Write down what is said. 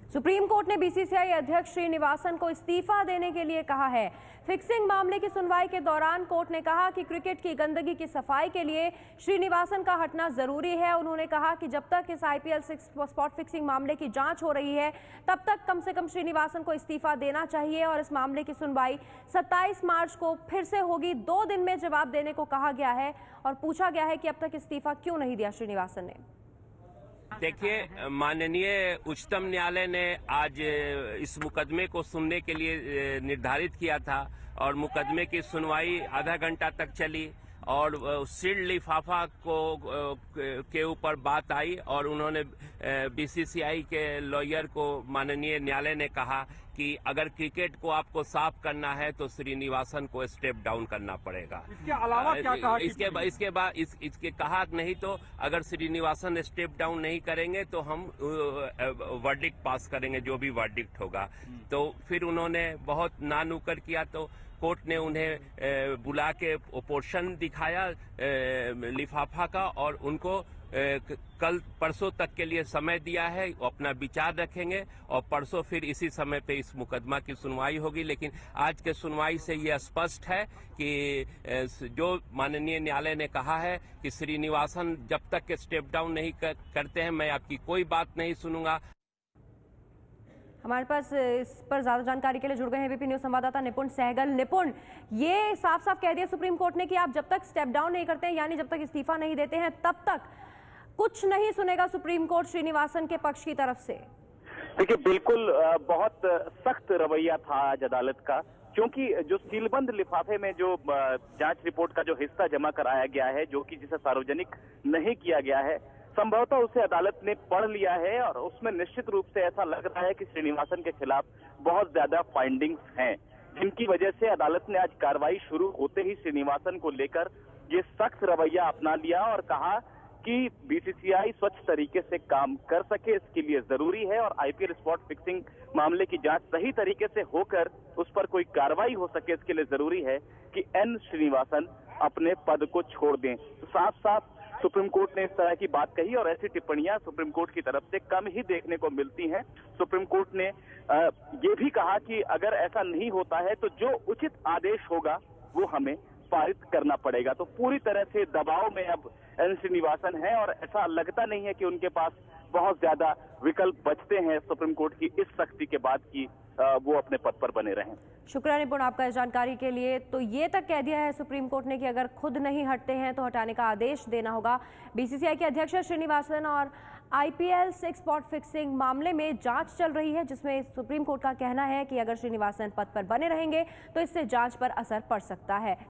Supreme court ने BCCI अध्यक्ष श्रीनिवासन को इस्तीफा देने के लिए कहा है। फिक्सिंग मामले की सुनवाई के दौरान कोर्ट ने कहा कि क्रिकेट की गंदगी की सफाई के लिए श्रीनिवासन का हटना जरूरी है। उन्होंने कहा कि जब तक इस आईपीएल स्पॉट फिक्सिंग मामले की जांच हो रही है तब तक कम से कम श्रीनिवासन को इस्तीफा देना चाहिए और इस मामले की सुनवाई 27 मार्च को फिर से होगी। 2 दिन में जवाब देने को कहा गया है और पूछा गया है कि अब तक इस्तीफा क्यों नहीं दिया श्रीनिवासन ने। देखिए, माननीय उच्चतम न्यायालय ने आज इस मुकदमे को सुनने के लिए निर्धारित किया था और मुकदमे की सुनवाई आधा घंटा तक चली और सील्ड लिफाफा के ऊपर बात आई और उन्होंने बीसीसीआई के लॉयर को माननीय न्यायालय ने कहा कि अगर क्रिकेट को आपको साफ करना है तो श्रीनिवासन को स्टेप डाउन करना पड़ेगा। इसके अलावा क्या कहा? इसके बाद इसके कहा नहीं तो अगर श्रीनिवासन स्टेप डाउन नहीं करेंगे तो हम वर्डिक्ट पास करेंगे, जो भी वर्डिक्ट होगा। तो फिर उन्होंने बहुत नानुकर किया तो कोर्ट ने उन्हें बुला के पोर्शन दिखाया लिफाफा का और उनको कल परसों तक के लिए समय दिया है। अपना विचार रखेंगे और परसों फिर इसी समय पे इस मुकदमा की सुनवाई होगी। लेकिन आज के सुनवाई से ये स्पष्ट है कि जो माननीय न्यायालय ने कहा है कि श्रीनिवासन जब तक स्टेप डाउन नहीं करते हैं मैं आपकी कोई बात नहीं सुनूंगा। हमारे पास इस पर ज्यादा जानकारी के लिए जुड़ गए हैं बीपी न्यूज संवाददाता निपुण सहगल। निपुण, ये साफ साफ कह दिया सुप्रीम कोर्ट ने कि आप जब तक स्टेप डाउन नहीं करते हैं यानी जब तक इस्तीफा नहीं देते हैं तब तक कुछ नहीं सुनेगा सुप्रीम कोर्ट श्रीनिवासन के पक्ष की तरफ से। देखिए, बिल्कुल बहुत सख्त रवैया था आज अदालत का, क्योंकि जो सीलबंद लिफाफे में जो जांच रिपोर्ट का जो हिस्सा जमा कराया गया है, जो कि जिसे सार्वजनिक नहीं किया गया है, संभवतः उसे अदालत ने पढ़ लिया है और उसमें निश्चित रूप से ऐसा लग रहा है कि श्रीनिवासन के खिलाफ बहुत ज्यादा फाइंडिंग्स हैं, जिनकी वजह से अदालत ने आज कार्रवाई शुरू होते ही श्रीनिवासन को लेकर ये सख्त रवैया अपना लिया और कहा कि बीसीसीआई स्वच्छ तरीके से काम कर सके इसके लिए जरूरी है और आईपीएल स्पॉट फिक्सिंग मामले की जांच सही तरीके से होकर उस पर कोई कार्रवाई हो सके इसके लिए जरूरी है कि एन श्रीनिवासन अपने पद को छोड़ दें। तो साफ साफ सुप्रीम कोर्ट ने इस तरह की बात कही और ऐसी टिप्पणियां सुप्रीम कोर्ट की तरफ से कम ही देखने को मिलती हैं। सुप्रीम कोर्ट ने ये भी कहा कि अगर ऐसा नहीं होता है तो जो उचित आदेश होगा वो हमें पारित करना पड़ेगा। तो पूरी तरह से दबाव में अब एन श्रीनिवासन है और ऐसा लगता नहीं है कि उनके पास बहुत ज्यादा विकल्प बचते हैं सुप्रीम कोर्ट की इस सख्ती के बाद कि वो अपने पद पर बने रहें। शुक्रिया निपुण आपका इस जानकारी के लिए। तो ये तक कह दिया है सुप्रीम कोर्ट ने कि अगर खुद नहीं हटते हैं तो हटाने का आदेश देना होगा। बीसीसीआई के अध्यक्ष श्रीनिवासन और आईपीएल स्पॉट फिक्सिंग मामले में जांच चल रही है, जिसमें सुप्रीम कोर्ट का कहना है कि अगर श्रीनिवासन पद पर बने रहेंगे तो इससे जांच पर असर पड़ सकता है।